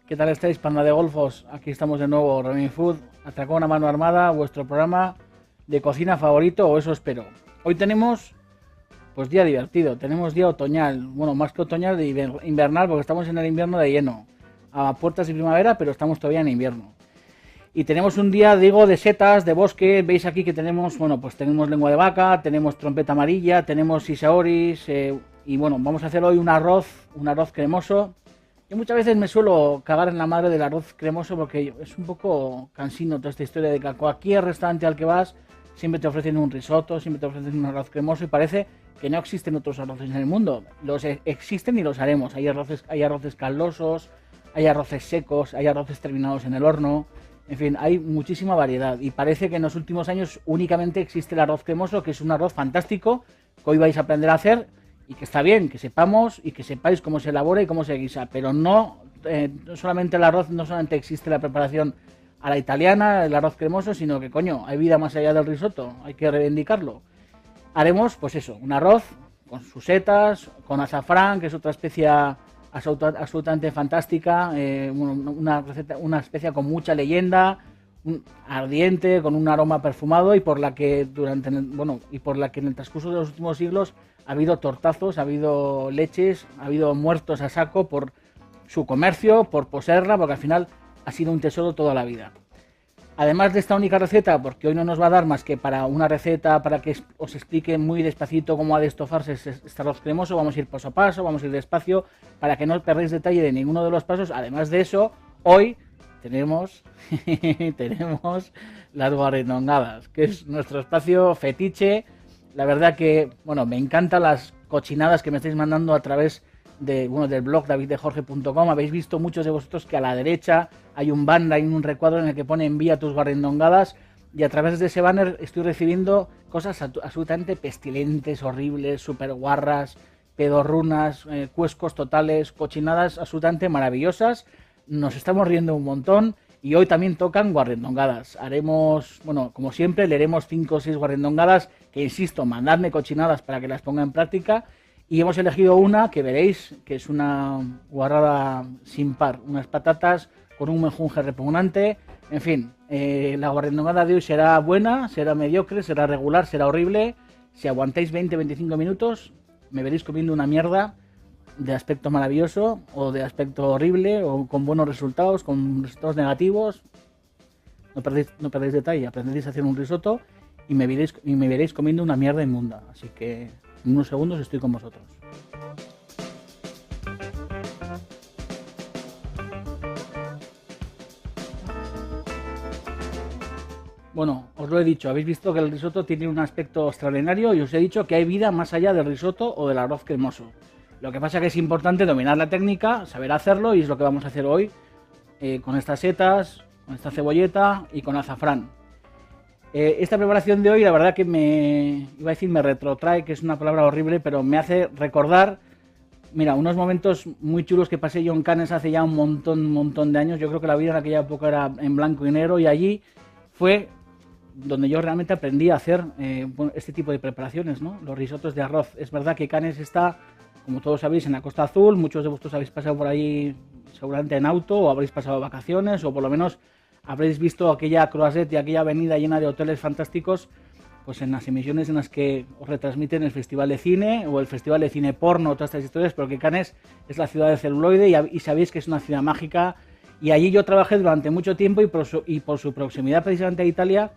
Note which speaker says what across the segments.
Speaker 1: ¿Qué tal estáis, panda de golfos? Aquí estamos de nuevo, Robin Food, Atracón a mano armada, vuestro programa de cocina favorito, o eso espero. Hoy tenemos, pues, día divertido, tenemos día otoñal, bueno, más que otoñal, de invernal, porque estamos en el invierno de lleno, a puertas de primavera, pero estamos todavía en invierno. Y tenemos un día, digo, de setas, de bosque. Veis aquí que tenemos, bueno, pues tenemos lengua de vaca, tenemos trompeta amarilla, tenemos isaoris, y bueno, vamos a hacer hoy un arroz cremoso. Yo muchas veces me suelo cagar en la madre del arroz cremoso porque es un poco cansino toda esta historia de que a cualquier restaurante al que vas siempre te ofrecen un risotto, siempre te ofrecen un arroz cremoso y parece que no existen otros arroces en el mundo. Los existen y los haremos. Hay arroces caldosos, hay arroces secos, hay arroces terminados en el horno. En fin, hay muchísima variedad y parece que en los últimos años únicamente existe el arroz cremoso, que es un arroz fantástico que hoy vais a aprender a hacer. Y que está bien, que sepamos y que sepáis cómo se elabora y cómo se guisa, pero no solamente el arroz, no solamente existe la preparación a la italiana, el arroz cremoso, sino que, coño, hay vida más allá del risotto, hay que reivindicarlo. Haremos, pues eso, un arroz con sus setas, con azafrán, que es otra especia absolutamente fantástica, una especia con mucha leyenda, ardiente, con un aroma perfumado y por la que en el transcurso de los últimos siglos ha habido tortazos, ha habido leches, ha habido muertos a saco por su comercio, por poseerla, porque al final ha sido un tesoro toda la vida. Además de esta única receta, porque hoy no nos va a dar más que para una receta, para que os explique muy despacito cómo ha de estofarse este arroz cremoso, vamos a ir paso a paso, vamos a ir despacio, para que no os perdáis detalle de ninguno de los pasos. Además de eso, hoy tenemos las guarrindongadas, que es nuestro espacio fetiche. La verdad que, bueno, me encantan las cochinadas que me estáis mandando a través del blog daviddejorge.com. Habéis visto muchos de vosotros que a la derecha hay un banner, hay un recuadro en el que pone envía tus guarrindongadas, y a través de ese banner estoy recibiendo cosas absolutamente pestilentes, horribles, super guarras, pedorrunas, cuescos totales, cochinadas absolutamente maravillosas. Nos estamos riendo un montón. Y hoy también tocan guarrindongadas. Haremos, bueno, como siempre, leeremos 5 o 6 guarrindongadas, que insisto, mandadme cochinadas para que las ponga en práctica. Y hemos elegido una que veréis, que es una guarrada sin par, unas patatas con un menjunje repugnante. En fin, la guarrindongada de hoy será buena, será mediocre, será regular, será horrible. Si aguantáis 20-25 minutos, me veréis comiendo una mierda de aspecto maravilloso o de aspecto horrible o con buenos resultados, con resultados negativos. No perdéis detalle, aprendéis a hacer un risotto y me veréis comiendo una mierda inmunda. Así que en unos segundos estoy con vosotros. Bueno, os lo he dicho, habéis visto que el risotto tiene un aspecto extraordinario y os he dicho que hay vida más allá del risotto o del arroz cremoso. Lo que pasa es que es importante dominar la técnica, saber hacerlo, y es lo que vamos a hacer hoy con estas setas, con esta cebolleta y con azafrán. Esta preparación de hoy, la verdad que me retrotrae, que es una palabra horrible, pero me hace recordar, mira, unos momentos muy chulos que pasé yo en Cannes hace ya un montón de años. Yo creo que la vida en aquella época era en blanco y negro, y allí fue donde yo realmente aprendí a hacer este tipo de preparaciones, ¿no? Los risotos de arroz. Es verdad que Cannes está, como todos sabéis, en la Costa Azul. Muchos de vosotros habéis pasado por ahí seguramente en auto, o habréis pasado vacaciones, o por lo menos habréis visto aquella croisette y aquella avenida llena de hoteles fantásticos, pues en las emisiones en las que os retransmiten el Festival de Cine o el Festival de Cine Porno, todas estas historias, porque Cannes es la ciudad de celuloide y sabéis que es una ciudad mágica. Y allí yo trabajé durante mucho tiempo, y por su proximidad precisamente a Italia,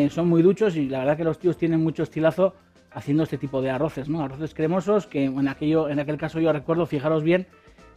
Speaker 1: son muy duchos, y la verdad que los tíos tienen mucho estilazo haciendo este tipo de arroces, ¿no? Arroces cremosos, que en aquel caso yo recuerdo, fijaros bien,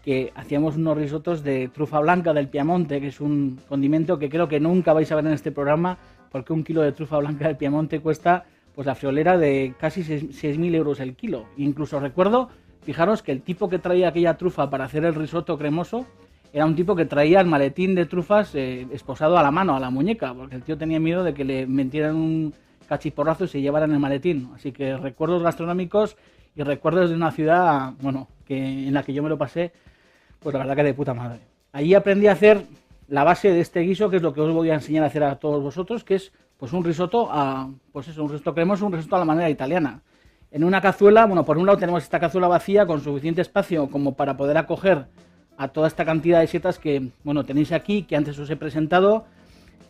Speaker 1: que hacíamos unos risotos de trufa blanca del Piamonte, que es un condimento que creo que nunca vais a ver en este programa, porque 1 kilo de trufa blanca del Piamonte cuesta, pues, la friolera de casi 6.000 euros el kilo. E incluso recuerdo, fijaros, que el tipo que traía aquella trufa para hacer el risotto cremoso era un tipo que traía el maletín de trufas esposado a la mano, a la muñeca, porque el tío tenía miedo de que le metieran un cachiporrazo y se llevaran el maletín. Así que recuerdos gastronómicos y recuerdos de una ciudad, bueno, en la que yo me lo pasé, pues la verdad que de puta madre. Allí aprendí a hacer la base de este guiso, que es lo que os voy a enseñar a hacer a todos vosotros, que es pues un risotto un risotto cremoso, un risotto a la manera italiana. En una cazuela, bueno, por un lado tenemos esta cazuela vacía con suficiente espacio como para poder acoger a toda esta cantidad de setas que, bueno, tenéis aquí, que antes os he presentado.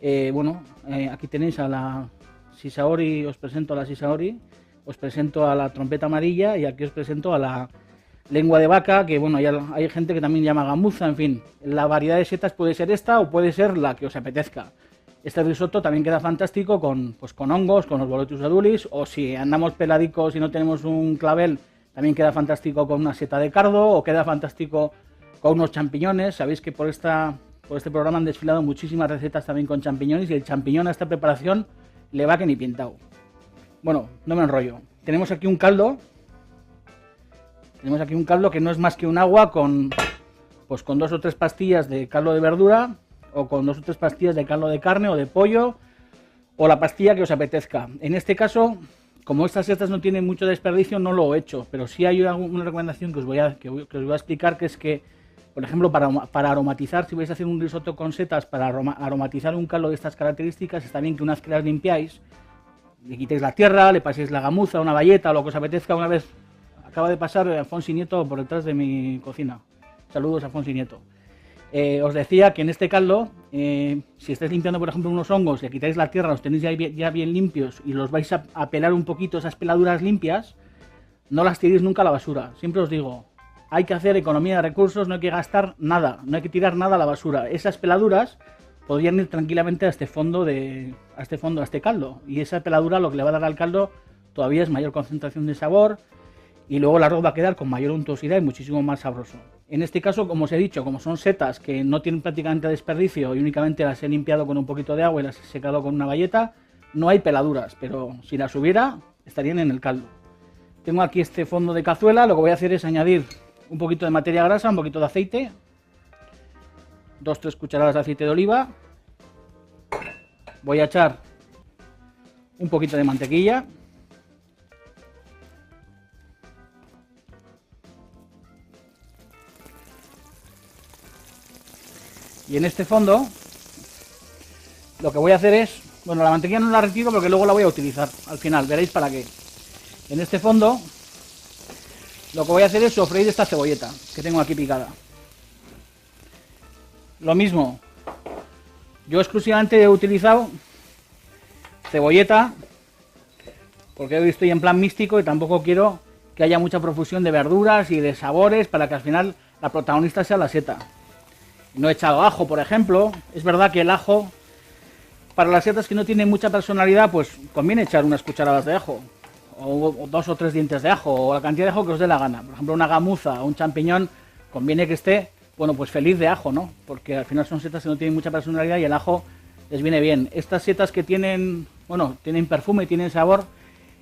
Speaker 1: Aquí tenéis a la Shisaori, os presento a la Shisaori, os presento a la trompeta amarilla y aquí os presento a la lengua de vaca, que bueno, hay gente que también llama gamuza, en fin. La variedad de setas puede ser esta o puede ser la que os apetezca. Este risotto también queda fantástico con hongos, con los boletus adulis, o si andamos peladicos y no tenemos un clavel, también queda fantástico con una seta de cardo, o queda fantástico con unos champiñones. Sabéis que por este programa han desfilado muchísimas recetas también con champiñones, y el champiñón a esta preparación le va que ni pintado. Bueno, no me enrollo. Tenemos aquí un caldo. Tenemos aquí un caldo que no es más que un agua con 2 o 3 pastillas de caldo de verdura, o con 2 o 3 pastillas de caldo de carne o de pollo, o la pastilla que os apetezca. En este caso, como estas setas no tienen mucho desperdicio, no lo he hecho, pero sí hay una recomendación que os voy a explicar, que es que, por ejemplo, para aromatizar, si vais a hacer un risotto con setas, para aromatizar un caldo de estas características, está bien que una vez que las limpiáis, le quitéis la tierra, le paséis la gamuza, una bayeta o lo que os apetezca. Una vez acaba de pasar Afonso Nieto por detrás de mi cocina. Saludos, Afonso Nieto. Os decía que en este caldo, si estáis limpiando, por ejemplo, unos hongos, le quitáis la tierra, los tenéis ya bien limpios y los vais a pelar un poquito, esas peladuras limpias, no las tiréis nunca a la basura. Siempre os digo, hay que hacer economía de recursos, no hay que gastar nada, no hay que tirar nada a la basura. Esas peladuras podrían ir tranquilamente a este caldo, y esa peladura lo que le va a dar al caldo todavía es mayor concentración de sabor, y luego el arroz va a quedar con mayor untuosidad y muchísimo más sabroso. En este caso, como os he dicho, como son setas que no tienen prácticamente desperdicio y únicamente las he limpiado con un poquito de agua y las he secado con una bayeta, no hay peladuras, pero si las hubiera, estarían en el caldo. Tengo aquí este fondo de cazuela. Lo que voy a hacer es añadir un poquito de materia grasa, un poquito de aceite, 2-3 cucharadas de aceite de oliva. Voy a echar un poquito de mantequilla. Y en este fondo lo que voy a hacer es, bueno, la mantequilla no la retiro porque luego la voy a utilizar al final, veréis para qué. En este fondo lo que voy a hacer es sofreír esta cebolleta que tengo aquí picada. Lo mismo, yo exclusivamente he utilizado cebolleta porque hoy estoy en plan místico y tampoco quiero que haya mucha profusión de verduras y de sabores para que al final la protagonista sea la seta. No he echado ajo, por ejemplo. Es verdad que el ajo, para las setas que no tienen mucha personalidad, pues conviene echar unas cucharadas de ajo, o 2 o 3 dientes de ajo, o la cantidad de ajo que os dé la gana. Por ejemplo, una gamuza o un champiñón, conviene que esté, bueno, pues feliz de ajo, ¿no? Porque al final son setas que no tienen mucha personalidad y el ajo les viene bien. Estas setas que tienen, bueno, tienen perfume y tienen sabor,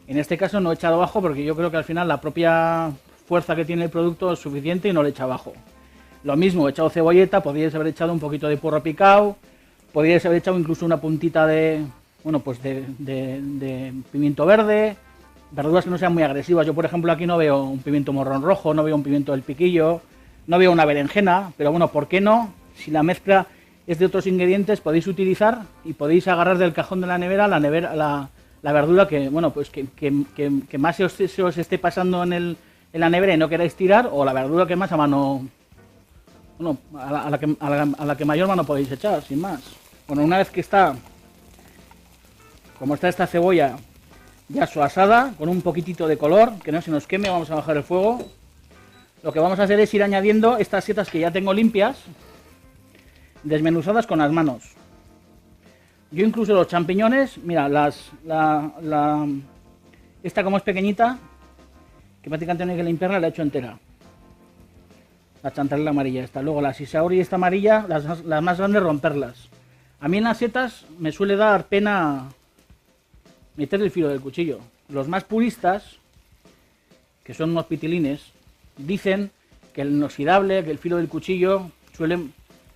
Speaker 1: en este caso no he echado ajo porque yo creo que al final la propia fuerza que tiene el producto es suficiente y no le he echado ajo. Lo mismo, he echado cebolleta, podríais haber echado un poquito de porro picado, podríais haber echado incluso una puntita de, bueno, pues de pimiento verde, verduras que no sean muy agresivas. Yo, por ejemplo, aquí no veo un pimiento morrón rojo, no veo un pimiento del piquillo, no veo una berenjena, pero bueno, ¿por qué no? Si la mezcla es de otros ingredientes, podéis utilizar y podéis agarrar del cajón de la nevera la verdura que, bueno, pues que más se os esté pasando en la nevera y no queráis tirar, o la verdura que más a mano, bueno, a la que mayor mano podéis echar, sin más. Bueno, una vez que está, como está esta cebolla ya suasada, con un poquitito de color, que no se nos queme, vamos a bajar el fuego. Lo que vamos a hacer es ir añadiendo estas setas que ya tengo limpias, desmenuzadas con las manos. Yo incluso los champiñones, mira, esta como es pequeñita, que prácticamente no hay que limpiarla, la he hecho entera. La chantarela amarilla esta. Luego la Shisaori esta amarilla, las más grandes, romperlas. A mí en las setas me suele dar pena meter el filo del cuchillo. Los más puristas, que son unos pitilines, dicen que el inoxidable, que el filo del cuchillo suele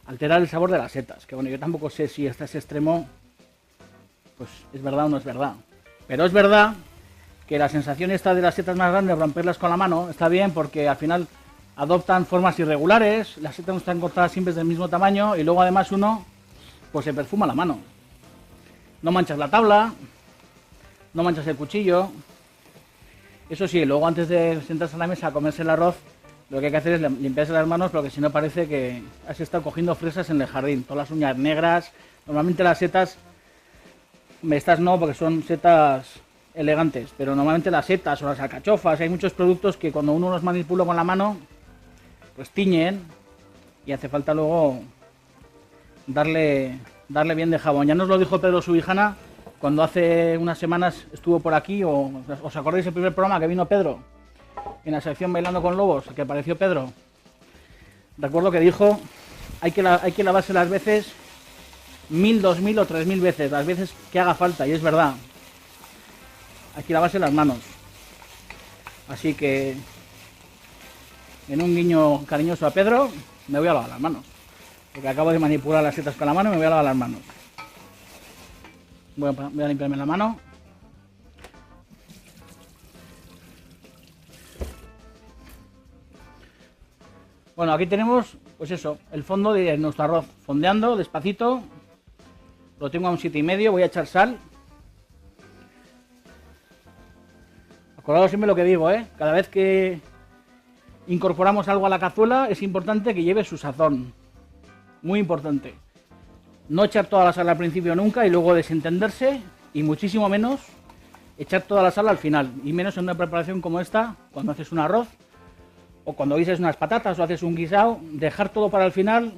Speaker 1: alterar el sabor de las setas. Que bueno, yo tampoco sé si hasta ese extremo pues es verdad o no es verdad. Pero es verdad que la sensación esta de las setas más grandes, romperlas con la mano, está bien porque al final adoptan formas irregulares, las setas no están cortadas siempre del mismo tamaño y luego además uno pues se perfuma la mano. No manchas la tabla, no manchas el cuchillo. Eso sí, luego antes de sentarse a la mesa a comerse el arroz, lo que hay que hacer es limpiarse las manos porque si no parece que has estado cogiendo fresas en el jardín. Todas las uñas negras. Normalmente las setas, estas no porque son setas elegantes, pero normalmente las setas o las alcachofas, hay muchos productos que cuando uno los manipula con la mano, pues tiñen y hace falta luego darle bien de jabón. Ya nos lo dijo Pedro Subijana cuando hace unas semanas estuvo por aquí, o ¿os acordáis el primer programa que vino Pedro? En la sección Bailando con Lobos, que apareció Pedro. Recuerdo que dijo, hay que lavarse las veces 1000, 2000 o 3000 veces, las veces que haga falta, y es verdad. Hay que lavarse las manos. Así que, en un guiño cariñoso a Pedro, me voy a lavar las manos. Porque acabo de manipular las setas con la mano y me voy a lavar las manos. Voy a limpiarme la mano. Bueno, aquí tenemos, pues eso, el fondo de nuestro arroz. Fondeando despacito. Lo tengo a un 7,5. Voy a echar sal. Acordaos siempre lo que digo, ¿eh? Cada vez que incorporamos algo a la cazuela es importante que lleve su sazón. Muy importante. No echar toda la sal al principio nunca y luego desentenderse, y muchísimo menos echar toda la sal al final. Y menos en una preparación como esta, cuando haces un arroz o cuando guisas unas patatas o haces un guisado, dejar todo para el final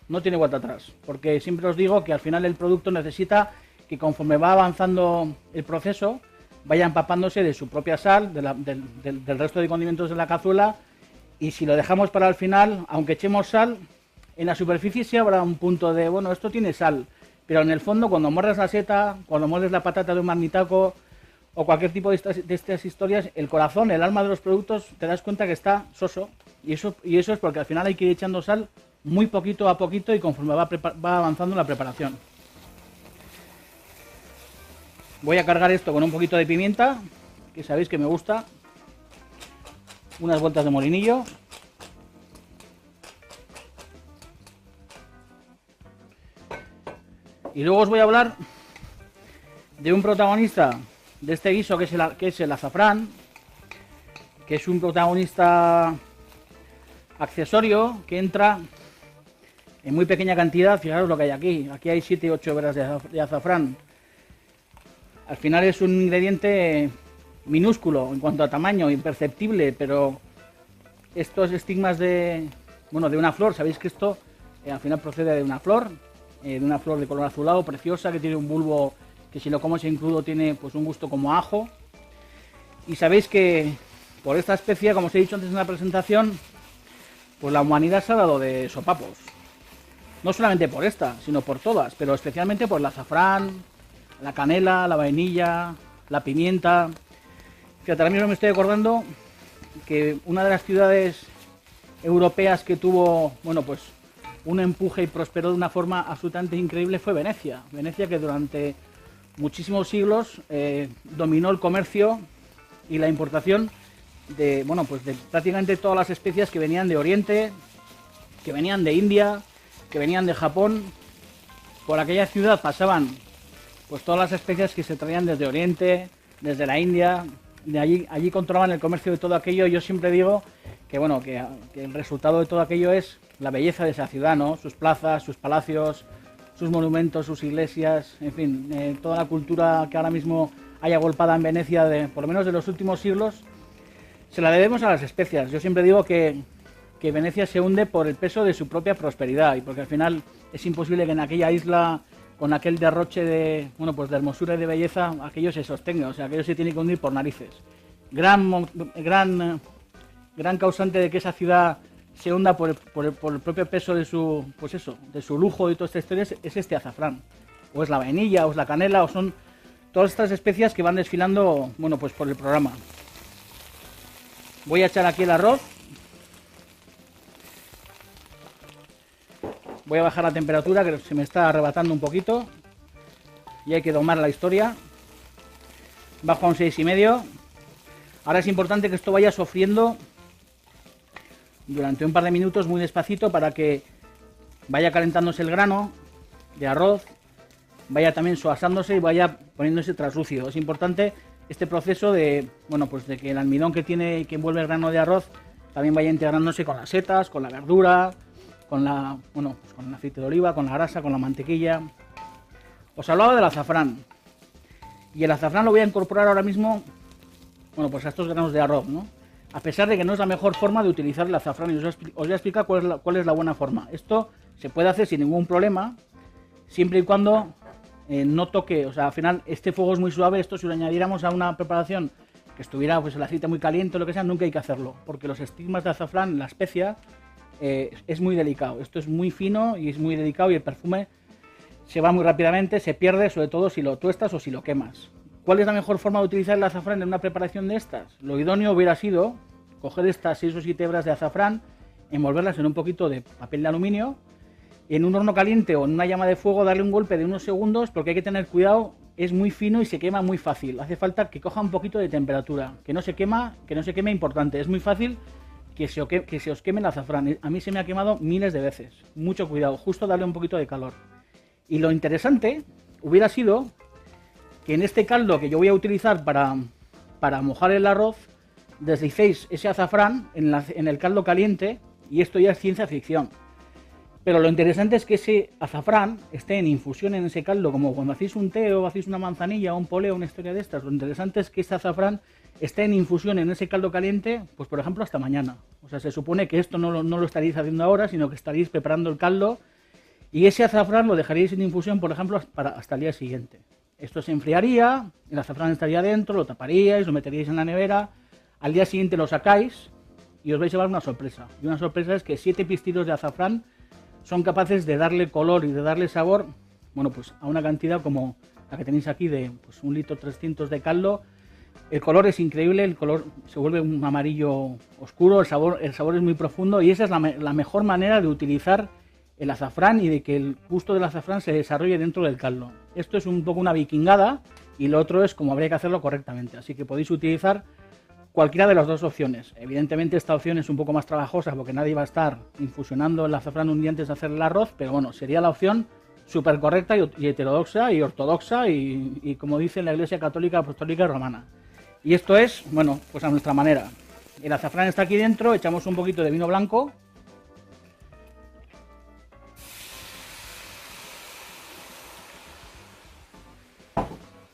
Speaker 1: no tiene vuelta atrás. Porque siempre os digo que al final el producto necesita que conforme va avanzando el proceso, vaya empapándose de su propia sal, del resto de condimentos de la cazuela, y si lo dejamos para el final, aunque echemos sal, en la superficie sí habrá un punto de, bueno, esto tiene sal, pero en el fondo cuando muerdes la seta, cuando muerdes la patata de un magnitaco o cualquier tipo de estas historias, el corazón, el alma de los productos, te das cuenta que está soso, y eso es porque al final hay que ir echando sal muy poquito a poquito y conforme va avanzando la preparación. Voy a cargar esto con un poquito de pimienta, que sabéis que me gusta, unas vueltas de molinillo. Y luego os voy a hablar de un protagonista de este guiso que es el azafrán, que es un protagonista accesorio que entra en muy pequeña cantidad. Fijaros lo que hay aquí. Aquí hay 7-8 hebras de azafrán. Al final es un ingrediente minúsculo en cuanto a tamaño, imperceptible, pero estos estigmas de una flor, sabéis que esto al final procede de una flor de color azulado, preciosa, que tiene un bulbo que si lo comes en crudo tiene pues un gusto como ajo. Y sabéis que por esta especie, como os he dicho antes en la presentación, pues la humanidad se ha dado de sopapos. No solamente por esta, sino por todas, pero especialmente por el azafrán, la canela, la vainilla, la pimienta. Fíjate, ahora mismo me estoy acordando que una de las ciudades europeas que tuvo, pues un empuje y prosperó de una forma absolutamente increíble fue Venecia. Venecia, que durante muchísimos siglos dominó el comercio y la importación de prácticamente todas las especias que venían de Oriente, que venían de India, que venían de Japón. Por aquella ciudad pasaban pues todas las especias que se traían desde Oriente, desde la India. De allí controlaban el comercio de todo aquello. Yo siempre digo que el resultado de todo aquello es la belleza de esa ciudad, ¿no? Sus plazas, sus palacios, sus monumentos, sus iglesias, en fin, toda la cultura que ahora mismo hay agolpada en Venecia, por lo menos de los últimos siglos, se la debemos a las especias. Yo siempre digo que Venecia se hunde por el peso de su propia prosperidad, y porque al final es imposible que en aquella isla, con aquel derroche de hermosura y de belleza, aquello se sostenga. O sea, aquello se tiene que hundir por narices. Gran causante de que esa ciudad se hunda por el propio peso de su lujo y toda esta historia es este azafrán, o es la vainilla, o es la canela, o son todas estas especias que van desfilando por el programa. Voy a echar aquí el arroz. Voy a bajar la temperatura, que se me está arrebatando un poquito y hay que domar la historia. Bajo a un 6,5. Ahora es importante que esto vaya sofriendo durante un par de minutos muy despacito para que vaya calentándose el grano de arroz, vaya también suasándose y vaya poniéndose translúcido. Es importante este proceso de, bueno, pues de que el almidón que tiene, que envuelve el grano de arroz, también vaya integrándose con las setas, con la verdura, con la, bueno, pues con el aceite de oliva, con la grasa, con la mantequilla. Os hablaba del azafrán. Y el azafrán lo voy a incorporar ahora mismo, bueno, pues a estos granos de arroz, ¿no? A pesar de que no es la mejor forma de utilizar el azafrán, y os voy a explicar cuál es la buena forma. Esto se puede hacer sin ningún problema, siempre y cuando no toque, o sea, al final este fuego es muy suave. Esto si lo añadiéramos a una preparación que estuviera pues el aceite muy caliente o lo que sea, nunca hay que hacerlo, porque los estigmas de azafrán, la especia, es muy delicado. Esto es muy fino y es muy delicado y el perfume se va muy rápidamente, se pierde, sobre todo si lo tuestas o si lo quemas. ¿Cuál es la mejor forma de utilizar el azafrán en una preparación de estas? Lo idóneo hubiera sido coger estas 6 o 7 hebras de azafrán, envolverlas en un poquito de papel de aluminio, y en un horno caliente o en una llama de fuego darle un golpe de unos segundos, porque hay que tener cuidado, es muy fino y se quema muy fácil. Hace falta que coja un poquito de temperatura, que no se queme importante. Es muy fácil que se os queme el azafrán. A mí se me ha quemado miles de veces. Mucho cuidado, justo darle un poquito de calor. Y lo interesante hubiera sido que en este caldo que yo voy a utilizar para mojar el arroz, deslicéis ese azafrán en el caldo caliente, y esto ya es ciencia ficción. Pero lo interesante es que ese azafrán esté en infusión en ese caldo, como cuando hacéis un té o hacéis una manzanilla o un poleo, una historia de estas. Lo interesante es que ese azafrán esté en infusión en ese caldo caliente, pues por ejemplo hasta mañana. O sea, se supone que esto no lo estaréis haciendo ahora, sino que estaréis preparando el caldo, y ese azafrán lo dejaríais en infusión, por ejemplo, hasta el día siguiente. Esto se enfriaría, el azafrán estaría dentro, lo taparíais, lo meteríais en la nevera, al día siguiente lo sacáis y os vais a llevar una sorpresa. Y una sorpresa es que 7 pistilos de azafrán son capaces de darle color y de darle sabor, bueno, pues a una cantidad como la que tenéis aquí de pues, 1,3 litros de caldo. El color es increíble, el color se vuelve un amarillo oscuro, el sabor es muy profundo, y esa es la mejor manera de utilizar el azafrán y de que el gusto del azafrán se desarrolle dentro del caldo. Esto es un poco una vikingada y lo otro es como habría que hacerlo correctamente, así que podéis utilizar cualquiera de las dos opciones. Evidentemente esta opción es un poco más trabajosa porque nadie va a estar infusionando el azafrán un día antes de hacer el arroz, pero bueno, sería la opción súper correcta y heterodoxa y ortodoxa y como dice la Iglesia Católica, Apostólica y Romana. Y esto es, bueno, pues a nuestra manera. El azafrán está aquí dentro, echamos un poquito de vino blanco.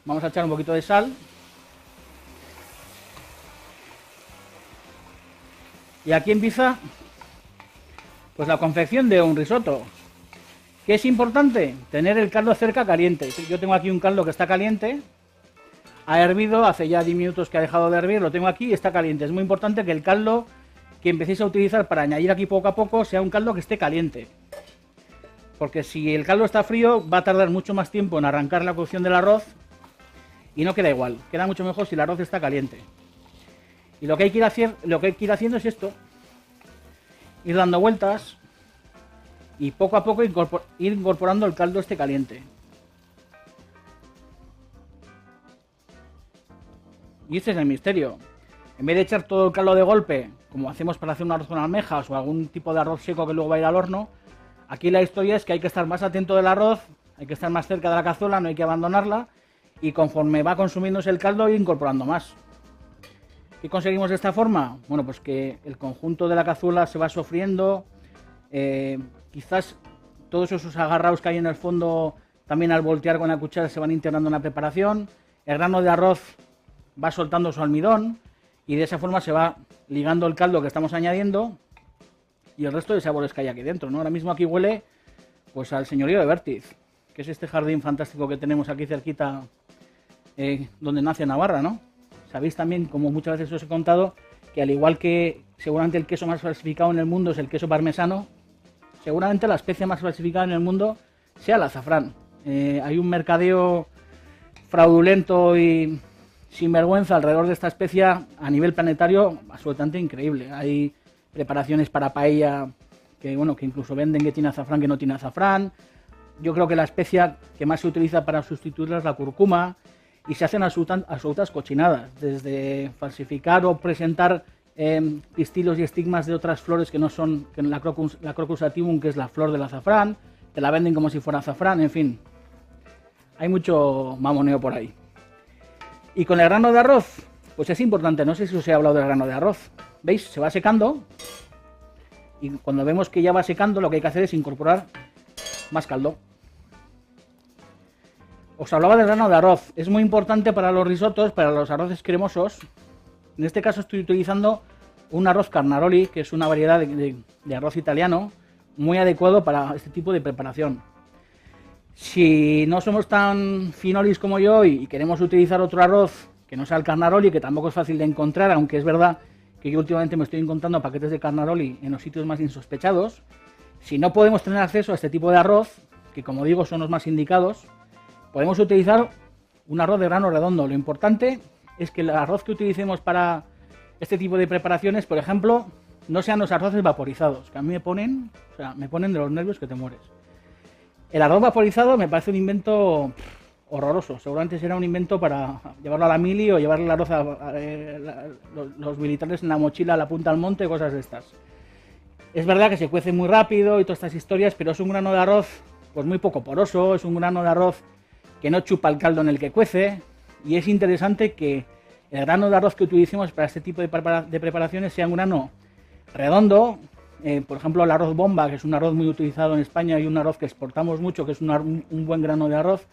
Speaker 1: Vamos a echar un poquito de sal. Y aquí empieza pues la confección de un risotto. ¿Qué es importante? Tener el caldo cerca caliente. Yo tengo aquí un caldo que está caliente. Ha hervido, hace ya 10 minutos que ha dejado de hervir, lo tengo aquí y está caliente. Es muy importante que el caldo que empecéis a utilizar para añadir aquí poco a poco sea un caldo que esté caliente. Porque si el caldo está frío va a tardar mucho más tiempo en arrancar la cocción del arroz y no queda igual. Queda mucho mejor si el arroz está caliente. Y lo que hay que ir haciendo es esto. Ir dando vueltas y poco a poco ir incorporando el caldo este caliente. Y este es el misterio. En vez de echar todo el caldo de golpe, como hacemos para hacer un arroz con almejas o algún tipo de arroz seco que luego va a ir al horno, aquí la historia es que hay que estar más atento del arroz, hay que estar más cerca de la cazuela, no hay que abandonarla, y conforme va consumiéndose el caldo ir incorporando más. ¿Qué conseguimos de esta forma? Bueno, pues que el conjunto de la cazuela se va sofriendo, quizás todos esos agarrados que hay en el fondo también al voltear con la cuchara se van integrando en la preparación, el grano de arroz va soltando su almidón y de esa forma se va ligando el caldo que estamos añadiendo y el resto de sabores que hay aquí dentro, ¿no? Ahora mismo aquí huele pues al señorío de Vértiz, que es este jardín fantástico que tenemos aquí cerquita, donde nace Navarra, ¿no? Sabéis también, como muchas veces os he contado, que al igual que seguramente el queso más falsificado en el mundo es el queso parmesano, seguramente la especie más falsificada en el mundo sea el azafrán. Hay un mercadeo fraudulento y sinvergüenza alrededor de esta especie a nivel planetario absolutamente increíble. Hay preparaciones para paella que, bueno, que incluso venden que tiene azafrán, que no tiene azafrán. Yo creo que la especia que más se utiliza para sustituirla es la cúrcuma y se hacen absolutas cochinadas, desde falsificar o presentar pistilos y estigmas de otras flores que no son que la Crocus sativum, que es la flor del azafrán, te la venden como si fuera azafrán, en fin. Hay mucho mamoneo por ahí. Y con el grano de arroz, pues es importante, no sé si os he hablado del grano de arroz. ¿Veis? Se va secando y cuando vemos que ya va secando lo que hay que hacer es incorporar más caldo. Os hablaba del grano de arroz, es muy importante para los risotos, para los arroces cremosos. En este caso estoy utilizando un arroz Carnaroli, que es una variedad de arroz italiano muy adecuado para este tipo de preparación. Si no somos tan finolis como yo y queremos utilizar otro arroz que no sea el Carnaroli, que tampoco es fácil de encontrar, aunque es verdad que yo últimamente me estoy encontrando paquetes de Carnaroli en los sitios más insospechados, si no podemos tener acceso a este tipo de arroz, que como digo son los más indicados, podemos utilizar un arroz de grano redondo. Lo importante es que el arroz que utilicemos para este tipo de preparaciones, por ejemplo, no sean los arroces vaporizados, que a mí me ponen de los nervios que te mueres. El arroz vaporizado me parece un invento horroroso. Seguramente será un invento para llevarlo a la mili o llevarle el arroz a los militares en la mochila a la punta al monte, cosas de estas. Es verdad que se cuece muy rápido y todas estas historias, pero es un grano de arroz pues muy poco poroso, es un grano de arroz que no chupa el caldo en el que cuece, y es interesante que el grano de arroz que utilicemos para este tipo de preparaciones sea un grano redondo. Por ejemplo, el arroz bomba, que es un arroz muy utilizado en España y un arroz que exportamos mucho, que es un buen grano de arroz,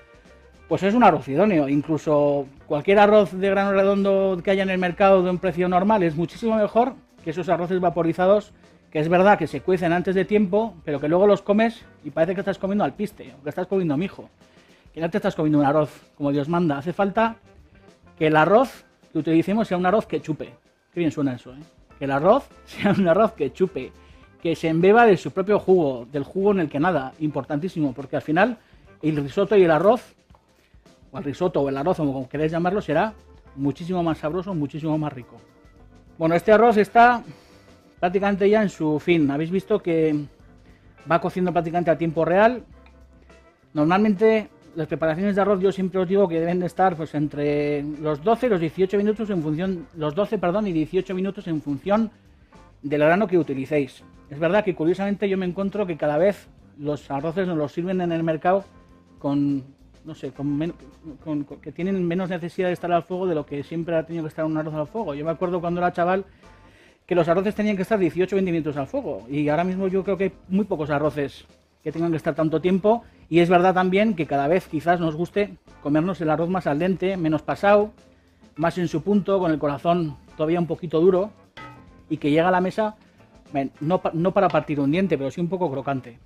Speaker 1: pues es un arroz idóneo. Incluso cualquier arroz de grano redondo que haya en el mercado de un precio normal es muchísimo mejor que esos arroces vaporizados, que es verdad que se cuecen antes de tiempo, pero que luego los comes y parece que estás comiendo alpiste o que estás comiendo mijo. Que no te estás comiendo un arroz como Dios manda. Hace falta que el arroz que utilicemos sea un arroz que chupe. Qué bien suena eso, ¿eh? Que el arroz sea un arroz que chupe, que se embeba de su propio jugo, del jugo en el que nada. Importantísimo, porque al final el risotto y el arroz, o el risotto o el arroz, como queréis llamarlo, será muchísimo más sabroso, muchísimo más rico. Bueno, este arroz está prácticamente ya en su fin. Habéis visto que va cociendo prácticamente a tiempo real. Normalmente las preparaciones de arroz yo siempre os digo que deben de estar pues entre los 12 y los 18 minutos en función, los 12, perdón, y 18 minutos en función del grano que utilicéis. Es verdad que curiosamente yo me encuentro que cada vez los arroces nos los sirven en el mercado con, no sé, que tienen menos necesidad de estar al fuego de lo que siempre ha tenido que estar un arroz al fuego. Yo me acuerdo cuando era chaval que los arroces tenían que estar 18 o 20 minutos al fuego, y ahora mismo yo creo que hay muy pocos arroces que tengan que estar tanto tiempo, y es verdad también que cada vez quizás nos guste comernos el arroz más al dente, menos pasado, más en su punto, con el corazón todavía un poquito duro, y que llega a la mesa no para partir un diente, pero sí un poco crocante.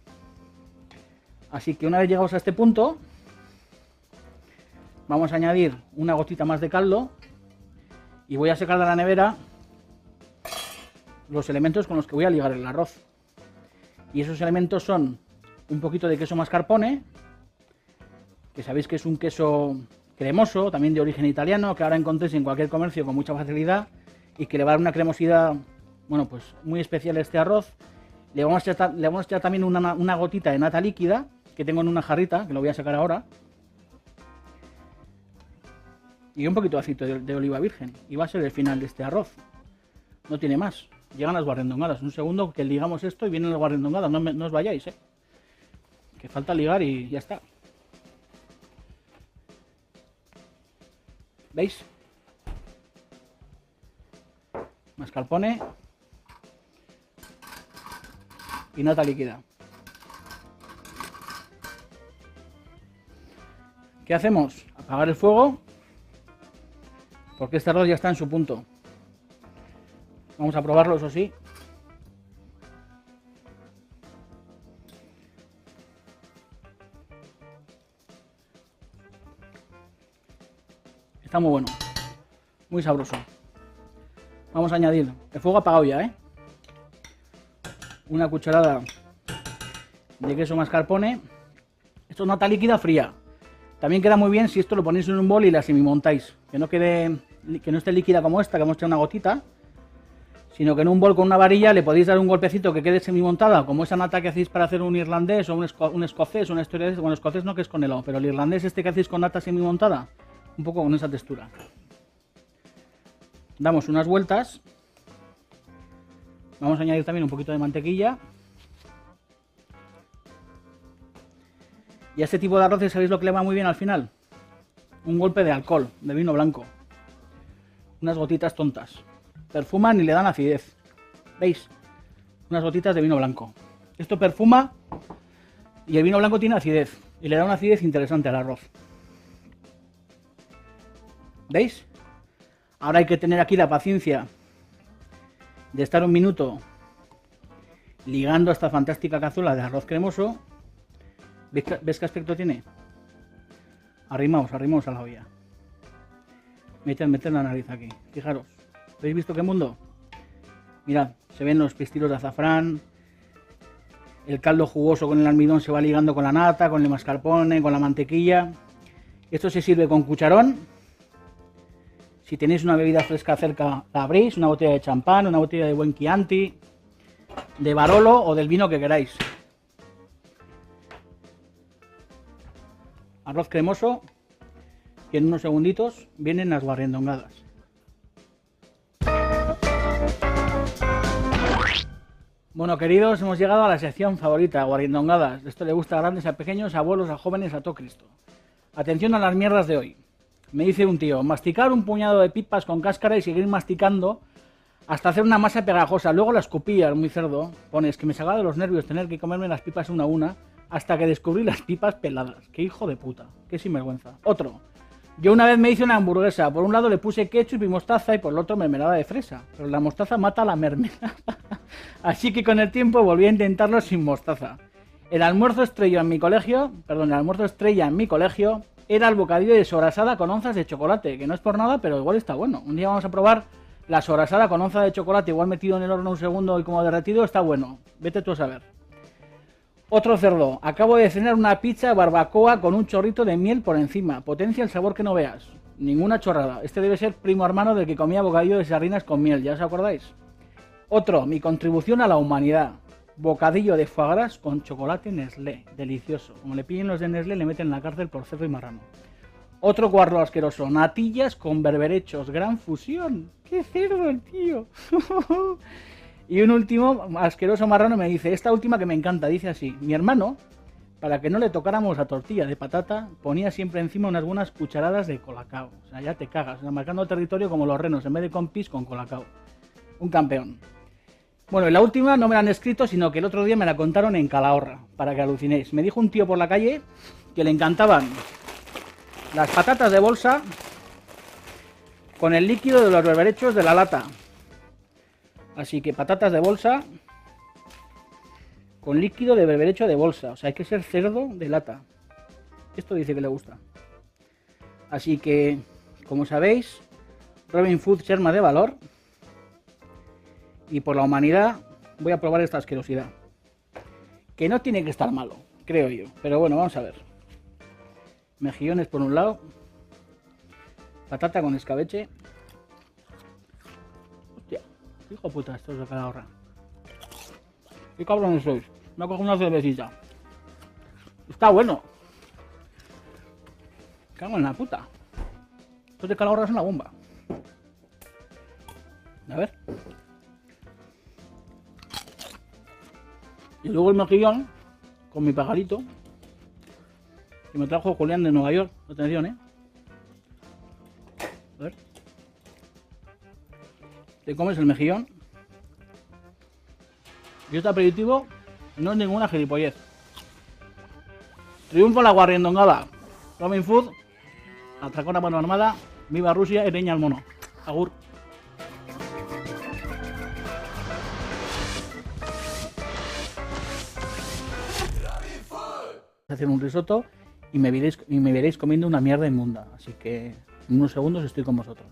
Speaker 1: Así que una vez llegados a este punto, vamos a añadir una gotita más de caldo y voy a sacar de la nevera los elementos con los que voy a ligar el arroz. Y esos elementos son un poquito de queso mascarpone, que sabéis que es un queso cremoso, también de origen italiano, que ahora encontréis en cualquier comercio con mucha facilidad y que le va a dar una cremosidad, bueno, pues muy especial a este arroz. Le vamos a echar también una gotita de nata líquida que tengo en una jarrita, que lo voy a sacar ahora, y un poquito de aceite de oliva virgen, y va a ser el final de este arroz. No tiene más. Llegan las guarrindongadas. Un segundo que ligamos esto y vienen las guarrindongadas. No os vayáis, que falta ligar y ya está. ¿Veis? Mascarpone y nata líquida. ¿Qué hacemos? Apagar el fuego, porque este arroz ya está en su punto. Vamos a probarlo, eso sí. Está muy bueno, muy sabroso. Vamos a añadir el fuego apagado ya, una cucharada de queso mascarpone. Esto es nata líquida fría. También queda muy bien si esto lo ponéis en un bol y la semimontáis. Que no esté líquida como esta, que hemos echado una gotita, sino que en un bol con una varilla le podéis dar un golpecito que quede semimontada, como esa nata que hacéis para hacer un irlandés o un escocés, una historia de eso. Bueno, escocés no, que es con helado, pero el irlandés este que hacéis con nata semimontada, un poco con esa textura. Damos unas vueltas Vamos a añadir también un poquito de mantequilla. Y a este tipo de arroces, ¿sabéis lo que le va muy bien al final? Un golpe de alcohol, de vino blanco. Unas gotitas tontas. Perfuman y le dan acidez. ¿Veis? Unas gotitas de vino blanco. Esto perfuma y el vino blanco tiene acidez. Y le da una acidez interesante al arroz. ¿Veis? Ahora hay que tener aquí la paciencia de estar un minuto ligando esta fantástica cazuela de arroz cremoso. ¿Ves qué aspecto tiene? Arrimaos a la olla. Meter la nariz aquí. Fijaros. ¿Habéis visto qué mundo? Mirad, se ven los pistilos de azafrán. El caldo jugoso con el almidón se va ligando con la nata, con el mascarpone, con la mantequilla. Esto se sirve con cucharón. Si tenéis una bebida fresca cerca, la abrís. Una botella de champán, una botella de buen Chianti, de Barolo o del vino que queráis. Arroz cremoso. Y en unos segunditos vienen las guarrindongadas. Bueno, queridos, hemos llegado a la sección favorita, guarrindongadas. Esto le gusta a grandes, a pequeños, a abuelos, a jóvenes, a todo Cristo. Atención a las mierdas de hoy. Me dice un tío, masticar un puñado de pipas con cáscara y seguir masticando hasta hacer una masa pegajosa. Luego la escupía, muy cerdo. Pones que me sacaba de los nervios tener que comerme las pipas una a una hasta que descubrí las pipas peladas. Qué hijo de puta, qué sinvergüenza. Otro. Yo una vez me hice una hamburguesa. Por un lado le puse ketchup y mostaza y por el otro mermelada de fresa. Pero la mostaza mata la mermelada. Así que con el tiempo volví a intentarlo sin mostaza. El almuerzo estrella en mi colegio era el bocadillo de sobrasada con onzas de chocolate. Que no es por nada, pero igual está bueno. Un día vamos a probar la sobrasada con onza de chocolate, igual metido en el horno un segundo y como derretido. Está bueno. Vete tú a saber. Otro cerdo. Acabo de cenar una pizza barbacoa con un chorrito de miel por encima. Potencia el sabor que no veas. Ninguna chorrada. Este debe ser primo hermano del que comía bocadillo de sardinas con miel. ¿Ya os acordáis? Otro. Mi contribución a la humanidad. Bocadillo de foie gras con chocolate Nestlé. Delicioso. Como le pillen los de Nestlé, le meten en la cárcel por cerdo y marrano. Otro guarro asqueroso. Natillas con berberechos. Gran fusión. ¡Qué cerdo el tío! Y un último, asqueroso marrano, me dice, esta última que me encanta, dice así, mi hermano, para que no le tocáramos la tortilla de patata, ponía siempre encima unas buenas cucharadas de colacao. O sea, ya te cagas, marcando territorio como los renos, en vez de con pis, con colacao. Un campeón. Bueno, y la última no me la han escrito, sino que el otro día me la contaron en Calahorra, para que alucinéis. Me dijo un tío por la calle que le encantaban las patatas de bolsa con el líquido de los berberechos de la lata. Así que patatas de bolsa con líquido de berberecho de bolsa. O sea, hay que ser cerdo de lata. Esto dice que le gusta. Así que, como sabéis, Robin Food se arma de valor. Y por la humanidad voy a probar esta asquerosidad. Que no tiene que estar malo, creo yo. Pero bueno, vamos a ver. Mejillones por un lado. Patata con escabeche. Hijo puta, esto es de Calahorra. ¿Qué cabrones sois? Me ha cogido una cervecita. Está bueno. Cago en la puta. Esto de Calahorra es una bomba. A ver. Y luego el mejillón con mi pajarito que me trajo Julián de Nueva York. Atención, A ver. Te comes el mejillón. Y este aperitivo no es ninguna gilipollez. Triunfo la guarrindongada. Robin Food. Atracón a mano armada. Viva Rusia y reña al mono. Agur. Hacer un risotto y me veréis comiendo una mierda inmunda. Así que en unos segundos estoy con vosotros.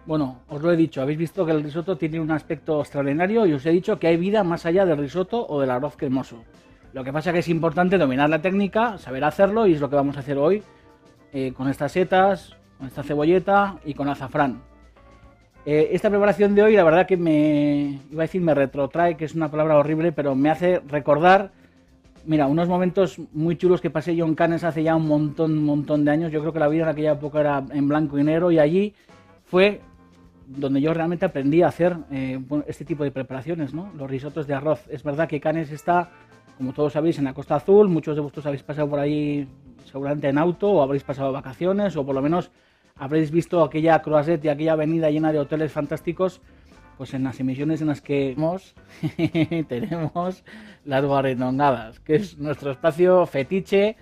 Speaker 1: Bueno, os lo he dicho, habéis visto que el risotto tiene un aspecto extraordinario y os he dicho que hay vida más allá del risotto o del arroz cremoso. Lo que pasa es que es importante dominar la técnica, saber hacerlo y es lo que vamos a hacer hoy con estas setas, con esta cebolleta y con azafrán. Esta preparación de hoy la verdad que me retrotrae, que es una palabra horrible, pero me hace recordar Mira, unos momentos muy chulos que pasé yo en Cannes hace ya un montón de años. Yo creo que la vida en aquella época era en blanco y negro y allí fue donde yo realmente aprendí a hacer este tipo de preparaciones, ¿no? Los risotos de arroz. Es verdad que Cannes está, como todos sabéis, en la Costa Azul. Muchos de vosotros habéis pasado por ahí seguramente en auto o habréis pasado vacaciones o por lo menos habréis visto aquella croisette y aquella avenida llena de hoteles fantásticos. Pues en las emisiones en las que tenemos las guarrindongadas, que es nuestro espacio fetiche.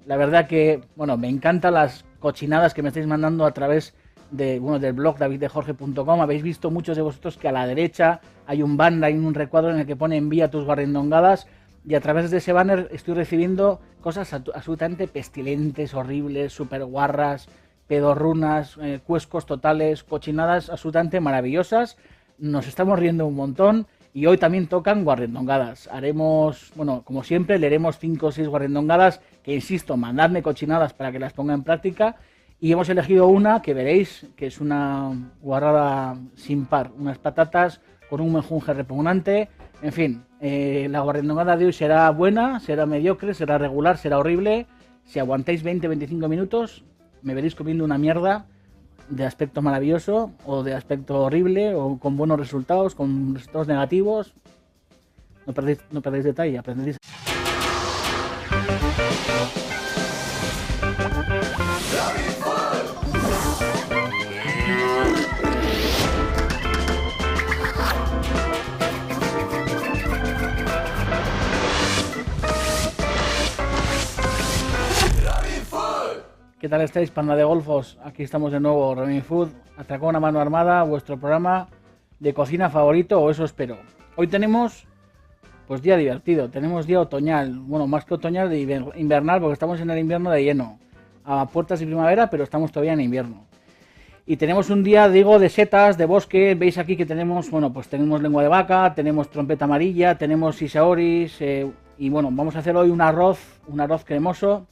Speaker 1: La verdad que, bueno, me encantan las cochinadas que me estáis mandando a través de, bueno, del blog daviddejorge.com. Habéis visto muchos de vosotros que a la derecha hay un banner, hay un recuadro en el que pone envía tus guarrindongadas, y a través de ese banner estoy recibiendo cosas absolutamente pestilentes, horribles, super guarras, pedorrunas, cuescos totales, cochinadas absolutamente maravillosas. Nos estamos riendo un montón y hoy también tocan guarrindongadas. Haremos, bueno, como siempre, leeremos 5 o 6 guarrindongadas que, insisto, mandadme cochinadas para que las ponga en práctica. Y hemos elegido una que veréis que es una guarrada sin par, unas patatas con un menjunje repugnante. En fin, la guarrindongada de hoy será buena, será mediocre, será regular, será horrible. Si aguantáis 20-25 minutos, me veréis comiendo una mierda de aspecto maravilloso o de aspecto horrible o con buenos resultados, con resultados negativos. No perdéis detalle, aprendéis. ¿Qué tal estáis, panda de golfos? Aquí estamos de nuevo, Ramin Food, Atracón a mano armada, vuestro programa de cocina favorito, o eso espero. Hoy tenemos, pues, día divertido, tenemos día otoñal, bueno, más que otoñal, de invernal, porque estamos en el invierno de lleno, a puertas de primavera, pero estamos todavía en invierno. Y tenemos un día, digo, de setas, de bosque. Veis aquí que tenemos, bueno, pues tenemos lengua de vaca, tenemos trompeta amarilla, tenemos isaoris, y bueno, vamos a hacer hoy un arroz cremoso.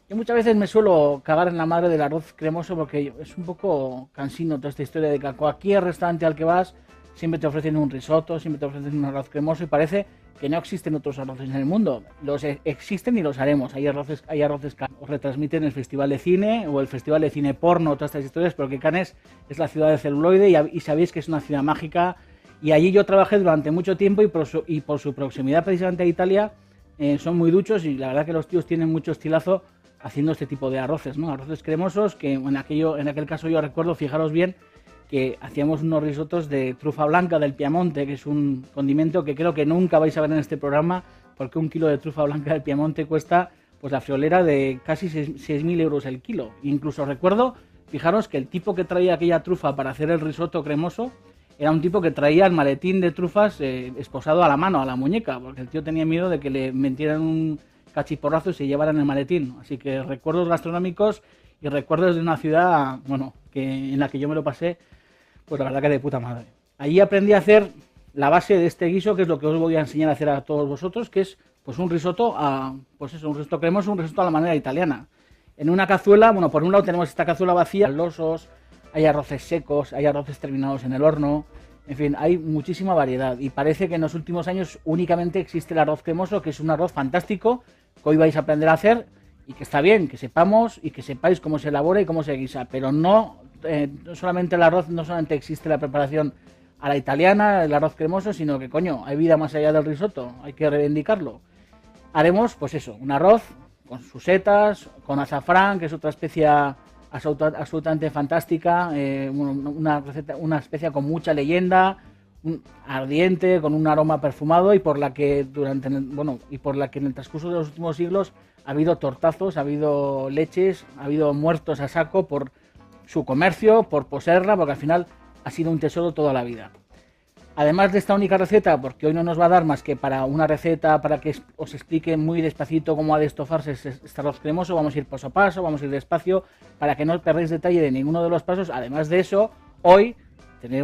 Speaker 1: Yo muchas veces me suelo cagar en la madre del arroz cremoso porque es un poco cansino toda esta historia de que a cualquier restaurante al que vas siempre te ofrecen un risotto, siempre te ofrecen un arroz cremoso y parece que no existen otros arroces en el mundo. Los existen y los haremos. Hay arroces que os retransmiten el Festival de Cine o el Festival de Cine Porno, todas estas historias, pero que Cannes es la ciudad de celuloide y sabéis que es una ciudad mágica. Y allí yo trabajé durante mucho tiempo y por su proximidad precisamente a Italia son muy duchos y la verdad que los tíos tienen mucho estilazo haciendo este tipo de arroces, ¿no? Arroces cremosos que en aquel caso yo recuerdo, fijaros bien, que hacíamos unos risotos de trufa blanca del Piamonte, que es un condimento que creo que nunca vais a ver en este programa, porque un kilo de trufa blanca del Piamonte cuesta, pues, la friolera de casi 6.000 euros el kilo. Incluso recuerdo, fijaros que el tipo que traía aquella trufa para hacer el risotto cremoso era un tipo que traía el maletín de trufas esposado a la mano, a la muñeca, porque el tío tenía miedo de que le metieran un cachiporrazo y se llevaran el maletín. Así que recuerdos gastronómicos y recuerdos de una ciudad, bueno, en la que yo me lo pasé, pues la verdad que de puta madre. Allí aprendí a hacer la base de este guiso, que es lo que os voy a enseñar a hacer a todos vosotros, que es, pues, un risotto un risotto cremoso, un risotto a la manera italiana. En una cazuela, bueno, por un lado tenemos esta cazuela vacía, losos, hay arroces secos, hay arroces terminados en el horno, en fin, hay muchísima variedad y parece que en los últimos años únicamente existe el arroz cremoso, que es un arroz fantástico que hoy vais a aprender a hacer y que está bien que sepamos y que sepáis cómo se elabora y cómo se guisa, pero no solamente el arroz, no solamente existe la preparación a la italiana, el arroz cremoso, sino que, coño, hay vida más allá del risotto, hay que reivindicarlo. Haremos, pues eso, un arroz con sus setas, con azafrán, que es otra especia absolutamente fantástica, una especia con mucha leyenda, ardiente, con un aroma perfumado y por la que en el transcurso de los últimos siglos ha habido tortazos, ha habido leches, ha habido muertos a saco por su comercio, por poseerla, porque al final ha sido un tesoro toda la vida. Además de esta única receta, porque hoy no nos va a dar más que para una receta, para que os explique muy despacito cómo ha de estofarse este arroz cremoso, vamos a ir paso a paso, vamos a ir despacio, para que no perdáis detalle de ninguno de los pasos. Además de eso, hoy